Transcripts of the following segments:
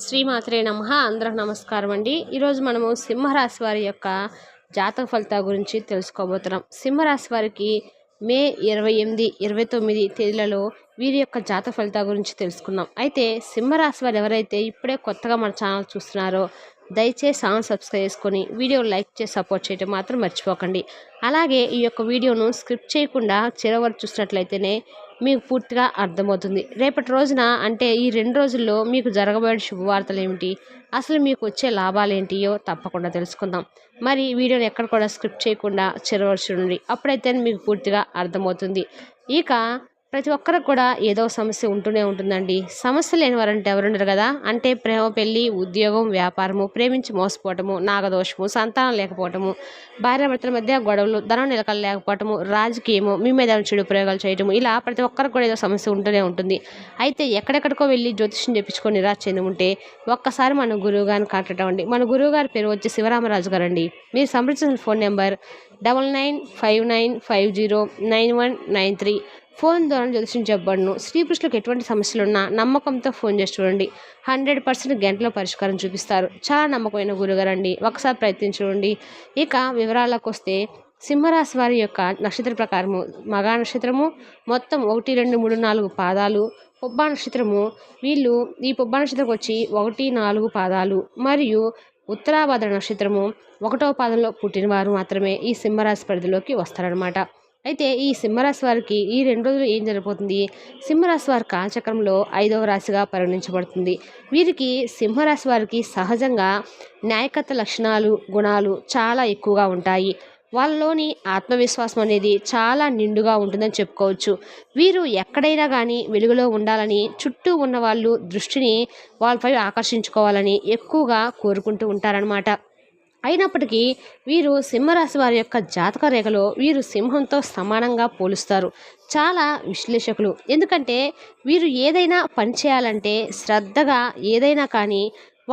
శ్రీమాత్రే నమః. అందరికి నమస్కారం అండి. ఈరోజు మనము సింహరాశి వారి యొక్క జాతక ఫలితాల గురించి తెలుసుకోబోతున్నాం. సింహరాశి వారికి మే 28, 29 తేదీలలో వీరి యొక్క జాతక ఫలితాల గురించి తెలుసుకుందాం. అయితే సింహరాశి వారు ఎవరైతే ఇప్పుడే కొత్తగా మన ఛానల్ చూస్తున్నారో దయచేసి ఛానల్ సబ్స్క్రైబ్ చేసుకొని వీడియో లైక్ చేసి సపోర్ట్ చేయడం మాత్రం మర్చిపోకండి. అలాగే ఈ యొక్క వీడియోను స్క్రిప్ట్ చేయకుండా చివరి చూసినట్లయితేనే మీకు పూర్తిగా అర్థమవుతుంది. రేపటి రోజున అంటే ఈ 2 రోజుల్లో మీకు జరగబోయే శుభవార్తలు ఏమిటి, అసలు మీకు వచ్చే లాభాలు ఏంటియో తప్పకుండా తెలుసుకుందాం. మరి వీడియోని ఎక్కడ కూడా స్క్రిప్ట్ చేయకుండా చివరి చూడండి, అప్పుడైతే మీకు పూర్తిగా అర్థమవుతుంది. ఇక ప్రతి ఒక్కరికి కూడా ఏదో సమస్య ఉంటూనే ఉంటుందండి. సమస్య లేని వారంటే ఎవరుండరు కదా. అంటే ప్రేమ, పెళ్ళి, ఉద్యోగం, వ్యాపారము, ప్రేమించి మోసపోవటము, నాగదోషము, సంతానం లేకపోవటము, భార్యాభర్తల మధ్య గొడవలు, ధనం నిలకలు లేకపోవటము, రాజకీయము, మీ మీద చెడు ప్రయోగాలు చేయటము, ఇలా ప్రతి ఒక్కరికి కూడా ఏదో సమస్య ఉంటూనే ఉంటుంది. అయితే ఎక్కడెక్కడికో వెళ్ళి జ్యోతిష్యం చెప్పించుకొని నిరాశ చెంది ఉంటే ఒక్కసారి మన గురువు గారిని కాంటాక్ట్ అవ్వండి. మన గురువు గారి పేరు వచ్చి శివరామరాజు గారు అండి. మీరు సంప్రదించిన ఫోన్ నెంబర్ 9959509193. ఫోన్ ద్వారా జ్యోతిష్యం చెప్పబడును. స్త్రీ పురుషులకు ఎటువంటి సమస్యలున్నా నమ్మకంతో ఫోన్ చేసి చూడండి. 100% గంటలో పరిష్కారం చూపిస్తారు. చాలా నమ్మకమైన గురుగారు అండి. ఒకసారి ప్రయత్నించండి. ఇక వివరాలకు వస్తే సింహరాశి వారి యొక్క నక్షత్ర ప్రకారము మగా నక్షత్రము మొత్తం 1, 2, 3, 4 పాదాలు. పుబ్బా నక్షత్రము వీళ్ళు ఈ పుబ్బా నక్షత్రం వచ్చి 1, 4 పాదాలు మరియు ఉత్తరాభాద్ర నక్షత్రము 1వ పాదంలో పుట్టినవారు మాత్రమే ఈ సింహరాశి పరిధిలోకి వస్తారనమాట. అయితే ఈ సింహరాశి వారికి ఈ 2 రోజులు ఏం జరగబోతుంది? సింహరాశి వారి కాలచక్రంలో 5వ రాశిగా పరిగణించబడుతుంది. వీరికి సింహరాశి వారికి సహజంగా నాయకత్వ లక్షణాలు, గుణాలు చాలా ఎక్కువగా ఉంటాయి. వాళ్ళలోని ఆత్మవిశ్వాసం అనేది చాలా నిండుగా ఉంటుందని చెప్పుకోవచ్చు. వీరు ఎక్కడైనా కానీ వెలుగులో ఉండాలని, చుట్టూ ఉన్న వాళ్ళు దృష్టిని వాళ్ళపై ఆకర్షించుకోవాలని ఎక్కువగా కోరుకుంటూ ఉంటారనమాట. అయినప్పటికీ వీరు సింహరాశి వారి యొక్క జాతక రేఖలో వీరు సింహంతో సమానంగా పోలుస్తారు చాలా విశ్లేషకులు. ఎందుకంటే వీరు ఏదైనా పని చేయాలంటే శ్రద్ధగా ఏదైనా కానీ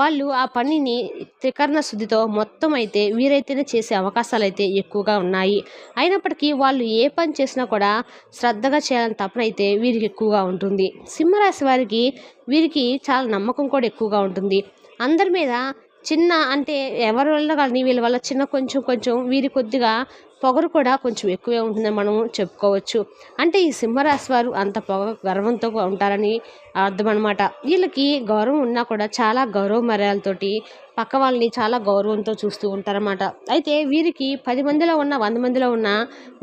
వాళ్ళు ఆ పనిని త్రికరణ శుద్ధితో మొత్తం అయితే వీరైతేనే చేసే అవకాశాలు అయితే ఎక్కువగా ఉన్నాయి. అయినప్పటికీ వాళ్ళు ఏ పని చేసినా కూడా శ్రద్ధగా చేయాలని తపన అయితే వీరికి ఎక్కువగా ఉంటుంది. సింహరాశి వారికి వీరికి చాలా నమ్మకం కూడా ఎక్కువగా ఉంటుంది. అందరి మీద చిన్న అంటే ఎవరి వల్ల కానీ వీళ్ళ వల్ల చిన్న కొంచెం వీరి కొద్దిగా పొగరు కూడా కొంచెం ఎక్కువే ఉంటుందని మనము చెప్పుకోవచ్చు. అంటే ఈ సింహరాశి వారు అంత గర్వంతో ఉంటారని అర్థం అనమాట. వీళ్ళకి గౌరవం ఉన్నా కూడా చాలా గౌరవ మర్యాదలతోటి పక్క వాళ్ళని చాలా గౌరవంతో చూస్తూ ఉంటారన్నమాట. అయితే వీరికి 10 మందిలో ఉన్న 100 మందిలో ఉన్న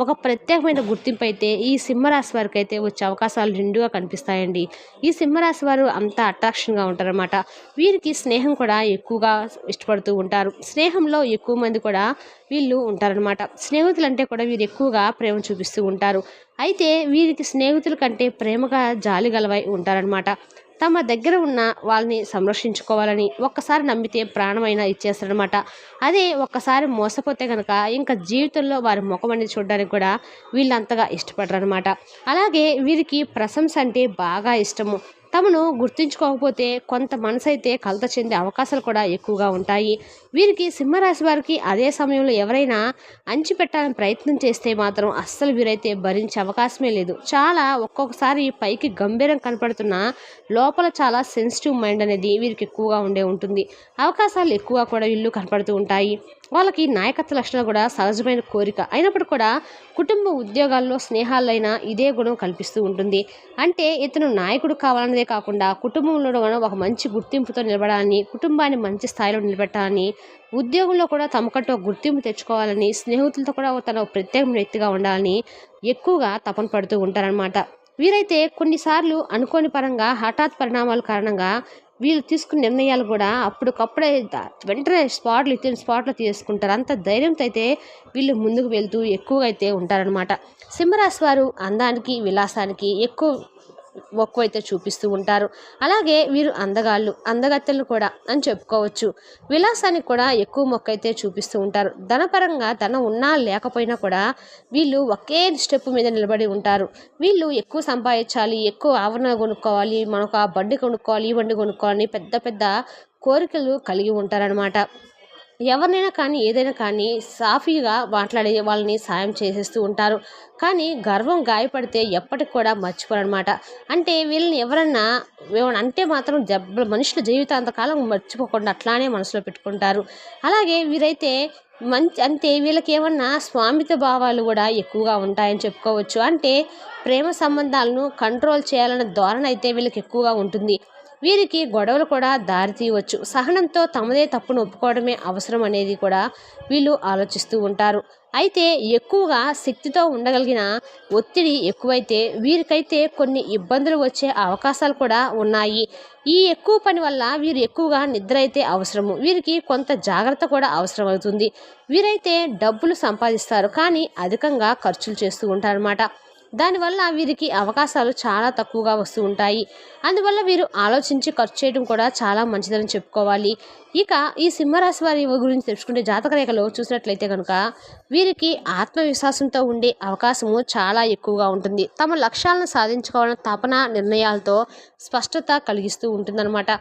ఒక ప్రత్యేకమైన గుర్తింపు అయితే ఈ సింహరాశి వారికి అయితే వచ్చే అవకాశాలు నిండుగా కనిపిస్తాయండి. ఈ సింహరాశి వారు అంత అట్రాక్షన్గా ఉంటారన్నమాట. వీరికి స్నేహం కూడా ఎక్కువగా ఇష్టపడుతూ ఉంటారు. స్నేహంలో ఎక్కువ మంది కూడా వీళ్ళు ఉంటారనమాట. స్నేహితులు అంటే కూడా వీరు ఎక్కువగా ప్రేమ చూపిస్తూ ఉంటారు. అయితే వీరికి స్నేహితుల కంటే ప్రేమగా జాలి గలవై ఉంటారనమాట. తమ దగ్గర ఉన్న వాళ్ళని సంరక్షించుకోవాలని ఒక్కసారి నమ్మితే ప్రాణమైనా ఇచ్చేస్తారనమాట. అదే ఒక్కసారి మోసపోతే కనుక ఇంకా జీవితంలో వారి ముఖం అనేది చూడడానికి కూడా వీళ్ళు అంతగా ఇష్టపడరు అనమాట. అలాగే వీరికి ప్రశంస అంటే బాగా ఇష్టము. తమను గుర్తించుకోకపోతే కొంత మనసు అయితే కలత చెందే అవకాశాలు కూడా ఎక్కువగా ఉంటాయి. వీరికి సింహరాశి వారికి అదే సమయంలో ఎవరైనా అంచిపెట్టాలని ప్రయత్నం చేస్తే మాత్రం అస్సలు వీరైతే భరించే అవకాశమే లేదు. చాలా ఒక్కొక్కసారి పైకి గంభీరం కనపడుతున్న లోపల చాలా సెన్సిటివ్ మైండ్ అనేది వీరికి ఎక్కువగా ఉంటుంది. అవకాశాలు ఎక్కువగా కూడా వీళ్ళు కనపడుతూ ఉంటాయి. వాళ్ళకి నాయకత్వ లక్షణాలు కూడా సహజమైన కోరిక అయినప్పుడు కూడా కుటుంబ ఉద్యోగాల్లో స్నేహాలైనా ఇదే గుణం కల్పిస్తూ ఉంటుంది. అంటే ఇతను నాయకుడు కావాలన్నదే కాకుండా కుటుంబంలో కూడా ఒక మంచి గుర్తింపుతో నిలబడాలని, కుటుంబాన్ని మంచి స్థాయిలో నిలబెట్టాలని, ఉద్యోగంలో కూడా తమకంటూ ఒక గుర్తింపు తెచ్చుకోవాలని, స్నేహితులతో కూడా తన ప్రత్యేకమైన వ్యక్తిగా ఉండాలని ఎక్కువగా తపన పడుతూ ఉంటారనమాట. వీరైతే కొన్నిసార్లు అనుకోని పరంగా హఠాత్ పరిణామాల కారణంగా వీళ్ళు తీసుకున్న నిర్ణయాలు కూడా అప్పటికప్పుడే వెంటనే స్పాట్లో తీసుకుంటారు. అంత ధైర్యంతో అయితే వీళ్ళు ముందుకు వెళ్తూ ఎక్కువగా అయితే ఉంటారనమాట. సింహరాశి వారు అందానికి, విలాసానికి ఎక్కువైతే చూపిస్తూ ఉంటారు. అలాగే వీరు అందగత్తెలు కూడా అని చెప్పుకోవచ్చు. విలాసానికి కూడా ఎక్కువ మొక్కైతే చూపిస్తూ ఉంటారు. ధనపరంగా ధనం ఉన్నా లేకపోయినా కూడా వీళ్ళు ఒకే స్టెప్ మీద నిలబడి ఉంటారు. వీళ్ళు ఎక్కువ సంపాదించాలి, ఎక్కువ ఆభరణాలు కొనుక్కోవాలి, మనకు ఆ బండి కొనుక్కోవాలి, ఈ బండి కొనుక్కోవాలని పెద్ద పెద్ద కోరికలు కలిగి ఉంటారనమాట. ఎవరినైనా కానీ ఏదైనా కానీ సాఫీగా మాట్లాడి వాళ్ళని సాయం చేసేస్తూ ఉంటారు. కానీ గర్వం గాయపడితే ఎప్పటికి కూడా మర్చిపోరనమాట. అంటే వీళ్ళని ఎవరన్నా ఏమన్నా అంటే మాత్రం మనుషుల జీవితాంతకాలం మర్చిపోకుండా అట్లానే మనసులో పెట్టుకుంటారు. అలాగే వీరైతే అంటే వీళ్ళకి ఏమన్నా స్వామిత భావాలు కూడా ఎక్కువగా ఉంటాయని చెప్పుకోవచ్చు. అంటే ప్రేమ సంబంధాలను కంట్రోల్ చేయాలన్న ధోరణి అయితే వీళ్ళకి ఎక్కువగా ఉంటుంది. వీరికి గొడవలు కూడా దారి తీయవచ్చు. సహనంతో తమదే తప్పును ఒప్పుకోవడమే అవసరం అనేది కూడా వీళ్ళు ఆలోచిస్తూ ఉంటారు. అయితే ఎక్కువగా శక్తితో ఉండగలిగిన ఒత్తిడి ఎక్కువైతే వీరికైతే కొన్ని ఇబ్బందులు వచ్చే అవకాశాలు కూడా ఉన్నాయి. ఈ ఎక్కువ పని వల్ల వీరు ఎక్కువగా నిద్ర అయితే అవసరము. వీరికి కొంత జాగ్రత్త కూడా అవసరం అవుతుంది. వీరైతే డబ్బులు సంపాదిస్తారు కానీ అధికంగా ఖర్చులు చేస్తూ ఉంటారన్నమాట. దానివల్ల వీరికి అవకాశాలు చాలా తక్కువగా వస్తూ ఉంటాయి. అందువల్ల వీరు ఆలోచించి ఖర్చు చేయడం కూడా చాలా మంచిదని చెప్పుకోవాలి. ఇక ఈ సింహరాశి వారి గురించి తెలుసుకుంటే జాతక రేఖలో చూసినట్లయితే కనుక వీరికి ఆత్మవిశ్వాసంతో ఉండే అవకాశము చాలా ఎక్కువగా ఉంటుంది. తమ లక్ష్యాలను సాధించుకోవాలని తపన నిర్ణయాలతో స్పష్టత కలిగిస్తూ ఉంటుందన్నమాట.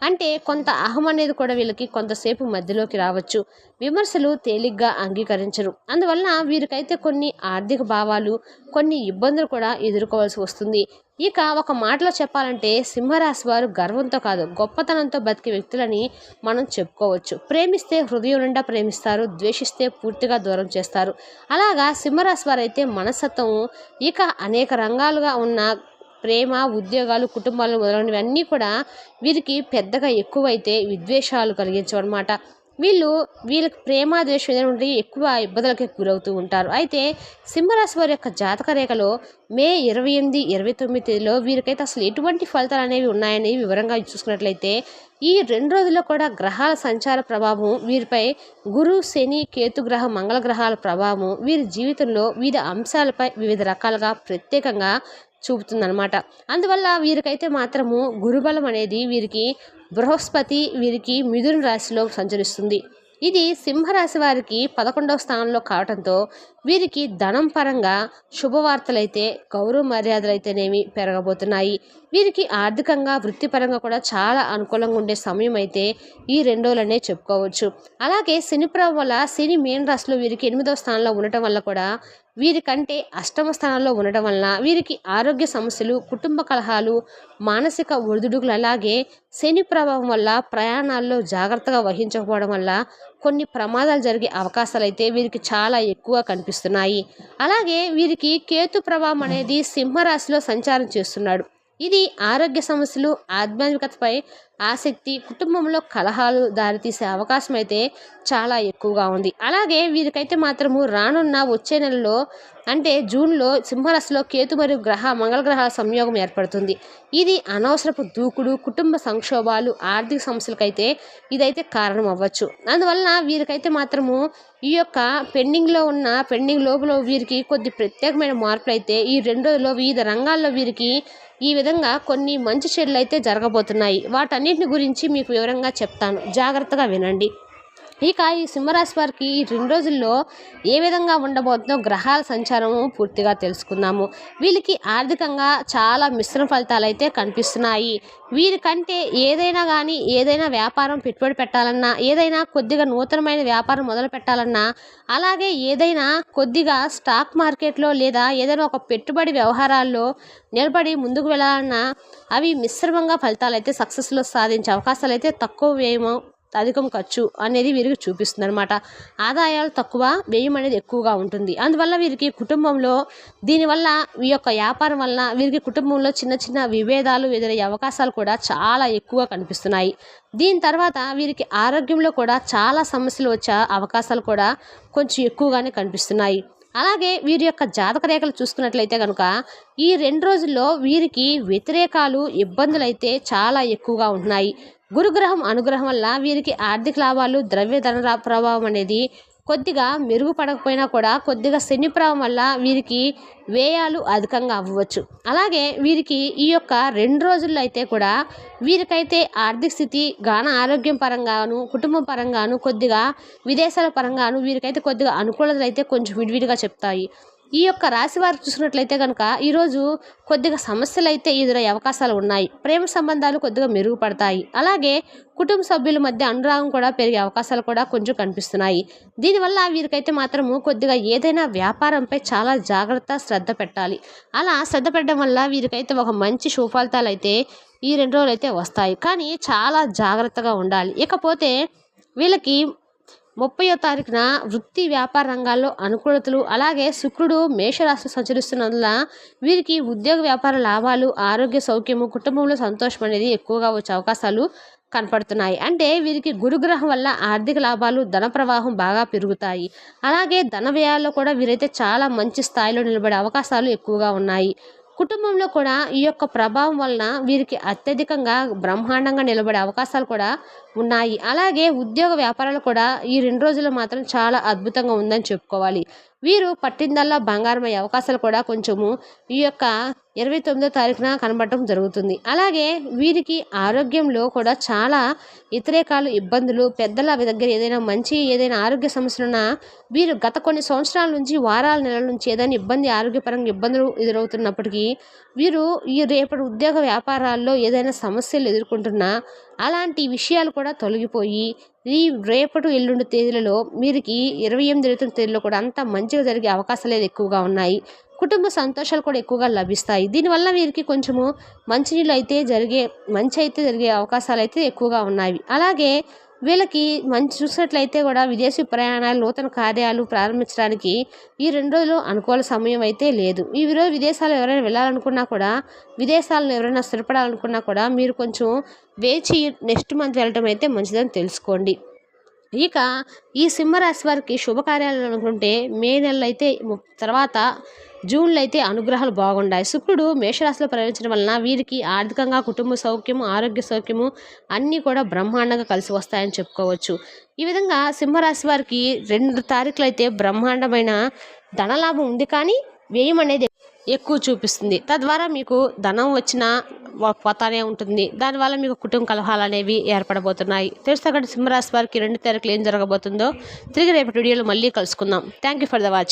అంటే కొంత అహం అనేది కూడా వీళ్ళకి కొంతసేపు మధ్యలోకి రావచ్చు. విమర్శలు తేలిగ్గా అంగీకరించరు. అందువలన వీరికైతే కొన్ని ఆర్థిక భావాలు కొన్ని ఇబ్బందులు కూడా ఎదుర్కోవాల్సి వస్తుంది. ఇక ఒక మాటలో చెప్పాలంటే సింహరాశి వారు గర్వంతో కాదు గొప్పతనంతో బతికే వ్యక్తులని మనం చెప్పుకోవచ్చు. ప్రేమిస్తే హృదయం నిండా ప్రేమిస్తారు, ద్వేషిస్తే పూర్తిగా దూరం చేస్తారు. అలాగా సింహరాశి వారు అయితే మనస్తత్వం ఇక అనేక రంగాలుగా ఉన్న ప్రేమ, ఉద్యోగాలు, కుటుంబాలు మొదలైనవన్నీ కూడా వీరికి పెద్దగా ఎక్కువైతే విద్వేషాలు కలిగించవన్నమాట. వీళ్ళకి ప్రేమ ద్వేషం ఏదైనా ఉంటే ఎక్కువ ఇబ్బందులకి గురవుతూ ఉంటారు. అయితే సింహరాశి వారి యొక్క జాతక రేఖలో మే 28, 29 తేదీలో వీరికైతే అసలు ఎటువంటి ఫలితాలు అనేవి ఉన్నాయని వివరంగా చూసుకున్నట్లయితే ఈ 2 రోజుల్లో కూడా గ్రహాల సంచార ప్రభావం వీరిపై గురు, శని, కేతు గ్రహం, మంగళ గ్రహాల ప్రభావం వీరి జీవితంలో వివిధ అంశాలపై వివిధ రకాలుగా ప్రత్యేకంగా చూపుతుందన్నమాట. అందువల్ల వీరికైతే మాత్రము గురుబలం అనేది వీరికి బృహస్పతి వీరికి మిథున రాశిలో సంచరిస్తుంది. ఇది సింహరాశి వారికి 11వ స్థానంలో కావడంతో వీరికి ధనం పరంగా శుభవార్తలైతే గౌరవ మర్యాదలైతేనేమి పెరగబోతున్నాయి. వీరికి ఆర్థికంగా వృత్తిపరంగా కూడా చాలా అనుకూలంగా ఉండే సమయం అయితే ఈ 2 రోజులనే చెప్పుకోవచ్చు. అలాగే శని ప్రభావం వల్ల శని మీన రాశిలో వీరికి 8వ స్థానంలో ఉండటం వల్ల కూడా వీరికంటే అష్టమ స్థానంలో ఉండటం వలన వీరికి ఆరోగ్య సమస్యలు, కుటుంబ కలహాలు, మానసిక ఒడిదుడుకులు, అలాగే శని ప్రభావం వల్ల ప్రయాణాల్లో జాగ్రత్తగా వహించకపోవడం వల్ల కొన్ని ప్రమాదాలు జరిగే అవకాశాలు అయితే వీరికి చాలా ఎక్కువ కనిపిస్తున్నాయి. అలాగే వీరికి కేతు ప్రభావం అనేది సింహరాశిలో సంచారం చేస్తున్నాడు. ఇది ఆరోగ్య సమస్యలు, ఆధ్యాత్మికతపై ఆసక్తి, కుటుంబంలో కలహాలు దారితీసే అవకాశం అయితే చాలా ఎక్కువగా ఉంది. అలాగే వీరికైతే మాత్రము రానున్న వచ్చే నెలలో అంటే జూన్లో సింహరాశిలో కేతు మరియు మంగళ గ్రహాల సంయోగం ఏర్పడుతుంది. ఇది అనవసరపు దూకుడు, కుటుంబ సంక్షోభాలు, ఆర్థిక సమస్యలకైతే ఇదైతే కారణం అవ్వచ్చు. అందువలన వీరికైతే మాత్రము ఈ యొక్క పెండింగ్ లోపల వీరికి కొద్ది ప్రత్యేకమైన మార్పులు అయితే ఈ 2 రోజుల్లో వివిధ రంగాల్లో వీరికి ఈ విధంగా కొన్ని మంచి చెడులు అయితే జరగబోతున్నాయి. వాటన్నిటిని గురించి మీకు వివరంగా చెప్తాను, జాగ్రత్తగా వినండి. ఇక ఈ సింహరాశి వారికి ఈ 2 రోజుల్లో ఏ విధంగా ఉండబోతుందో గ్రహాల సంచారం పూర్తిగా తెలుసుకుందాము. వీళ్ళకి ఆర్థికంగా చాలా మిశ్రమ ఫలితాలు అయితే కనిపిస్తున్నాయి. వీరికంటే ఏదైనా వ్యాపారం పెట్టుబడి పెట్టాలన్నా, ఏదైనా కొద్దిగా నూతనమైన వ్యాపారం మొదలు పెట్టాలన్నా, అలాగే ఏదైనా కొద్దిగా స్టాక్ మార్కెట్లో లేదా ఏదైనా ఒక పెట్టుబడి వ్యవహారాల్లో నిలబడి ముందుకు వెళ్ళాలన్నా అవి మిశ్రమంగా ఫలితాలు అయితే సక్సెస్లో సాధించే అవకాశాలు అయితే తక్కువ వ్యయమో అధికం ఖర్చు అనేది వీరికి చూపిస్తుంది అనమాట. ఆదాయాలు తక్కువ, వ్యయం అనేది ఎక్కువగా ఉంటుంది. అందువల్ల వీరికి కుటుంబంలో దీనివల్ల ఈ యొక్క వ్యాపారం వల్ల వీరికి కుటుంబంలో చిన్న చిన్న విభేదాలు ఎదురయ్యే అవకాశాలు కూడా చాలా ఎక్కువ కనిపిస్తున్నాయి. దీని తర్వాత వీరికి ఆరోగ్యంలో కూడా చాలా సమస్యలు వచ్చే అవకాశాలు కూడా కొంచెం ఎక్కువగానే కనిపిస్తున్నాయి. అలాగే వీరి యొక్క జాతక రేఖలు చూసుకున్నట్లయితే కనుక ఈ 2 రోజుల్లో వీరికి వ్యతిరేకాలు, ఇబ్బందులు అయితే చాలా ఎక్కువగా ఉంటున్నాయి. గురుగ్రహం అనుగ్రహం వల్ల వీరికి ఆర్థిక లాభాలు, ద్రవ్య ధన ప్రభావం అనేది కొద్దిగా మెరుగుపడకపోయినా కూడా కొద్దిగా శని ప్రభావం వల్ల వీరికి వ్యయాలు అధికంగా అవ్వచ్చు. అలాగే వీరికి ఈ యొక్క 2 రోజుల్లో అయితే కూడా వీరికైతే ఆర్థిక స్థితి ఆరోగ్యం పరంగాను, కుటుంబం పరంగాను, కొద్దిగా విదేశాల పరంగాను వీరికైతే కొద్దిగా అనుకూలతలు అయితే కొంచెం విడివిడిగా చెప్తాయి. ఈ యొక్క రాశి వారికి చూసినట్లయితే కనుక ఈరోజు కొద్దిగా సమస్యలు అయితే ఎదురయ్యే అవకాశాలు ఉన్నాయి. ప్రేమ సంబంధాలు కొద్దిగా మెరుగుపడతాయి. అలాగే కుటుంబ సభ్యుల మధ్య అనురాగం కూడా పెరిగే అవకాశాలు కూడా కొంచెం కనిపిస్తున్నాయి. దీనివల్ల వీరికైతే మాత్రము కొద్దిగా ఏదైనా వ్యాపారంపై చాలా జాగ్రత్త శ్రద్ధ పెట్టాలి. అలా శ్రద్ధ పెట్టడం వల్ల వీరికైతే ఒక మంచి సుఫలితాలు అయితే ఈ 2 రోజులు అయితే వస్తాయి. కానీ చాలా జాగ్రత్తగా ఉండాలి. ఇకపోతే వీళ్ళకి 30వ తారీఖున వృత్తి వ్యాపార రంగాల్లో అనుకూలతలు, అలాగే శుక్రుడు మేషరాశి సంచరిస్తున్నందున వీరికి ఉద్యోగ వ్యాపార లాభాలు, ఆరోగ్య సౌఖ్యము, కుటుంబంలో సంతోషం అనేది ఎక్కువగా వచ్చే అవకాశాలు కనపడుతున్నాయి. అంటే వీరికి గురుగ్రహం వల్ల ఆర్థిక లాభాలు, ధన ప్రవాహం బాగా పెరుగుతాయి. అలాగే ధన వ్యయాల్లో కూడా వీరైతే చాలా మంచి స్థాయిలో నిలబడే అవకాశాలు ఎక్కువగా ఉన్నాయి. కుటుంబంలో కూడా ఈ యొక్క ప్రభావం వలన వీరికి అత్యధికంగా బ్రహ్మాండంగా నిలబడే అవకాశాలు కూడా ఉన్నాయి. అలాగే ఉద్యోగ వ్యాపారాలు కూడా ఈ 2 రోజులు మాత్రం చాలా అద్భుతంగా ఉందని చెప్పుకోవాలి. వీరు పట్టిందల్లా బంగారం అయ్యే అవకాశాలు కూడా కొంచెము ఈ యొక్క 29వ తారీఖున కనబడటం జరుగుతుంది. అలాగే వీరికి ఆరోగ్యంలో కూడా చాలా వ్యతిరేకాలు, ఇబ్బందులు, పెద్దల దగ్గర ఏదైనా ఆరోగ్య సమస్యలున్నా వీరు గత కొన్ని సంవత్సరాల నుంచి, వారాల, నెలల నుంచి ఏదైనా ఆరోగ్యపరంగా ఇబ్బందులు ఎదురవుతున్నప్పటికీ వీరు ఈ రేపటి ఉద్యోగ వ్యాపారాల్లో ఏదైనా సమస్యలు ఎదుర్కొంటున్నా అలాంటి విషయాలు కూడా తొలగిపోయి ఈ రేపటి ఎల్లుండి తేదీలలో వీరికి 28, 29 తేదీలో కూడా అంతా మంచిగా జరిగే అవకాశాలు ఎక్కువగా ఉన్నాయి. కుటుంబ సంతోషాలు కూడా ఎక్కువగా లభిస్తాయి. దీనివల్ల వీరికి కొంచెము మంచి అయితే జరిగే అవకాశాలు అయితే ఎక్కువగా ఉన్నాయి. అలాగే వీళ్ళకి మంచి చూసినట్లయితే కూడా విదేశీ ప్రయాణాలు, నూతన కార్యాలు ప్రారంభించడానికి ఈ 2 రోజులు అనుకూల సమయం అయితే లేదు. ఈ రోజు విదేశాలు ఎవరైనా వెళ్ళాలనుకున్నా కూడా, విదేశాలను ఎవరైనా స్థిరపడాలనుకున్నా కూడా మీరు కొంచెం వేచి నెక్స్ట్ మంత్ వెళ్ళటం అయితే మంచిదని తెలుసుకోండి. ఇక ఈ సింహరాశి వారికి శుభకార్యాలు అనుకుంటే మే నెలలో అయితే తర్వాత జూన్లో అయితే అనుగ్రహాలు బాగుంటాయి. శుక్రుడు మేషరాశిలో ప్రవేశించడం వలన వీరికి ఆర్థికంగా, కుటుంబ సౌఖ్యము, ఆరోగ్య సౌఖ్యము అన్నీ కూడా బ్రహ్మాండంగా కలిసి వస్తాయని చెప్పుకోవచ్చు. ఈ విధంగా సింహరాశి వారికి 2 తారీఖులు అయితే బ్రహ్మాండమైన ధనలాభం ఉంది. కానీ వ్యయం అనేది ఎక్కువ చూపిస్తుంది. తద్వారా మీకు ధనం వచ్చినా పోతానే ఉంటుంది. దానివల్ల మీకు కుటుంబ కలహాలు అనేవి ఏర్పడబోతున్నాయి. తెలుసా సింహరాశి వారికి 2 తారీఖులు ఏం జరగబోతుందో తిరిగి రేపటి వీడియోలో మళ్ళీ కలుసుకుందాం. Thank you for the watch.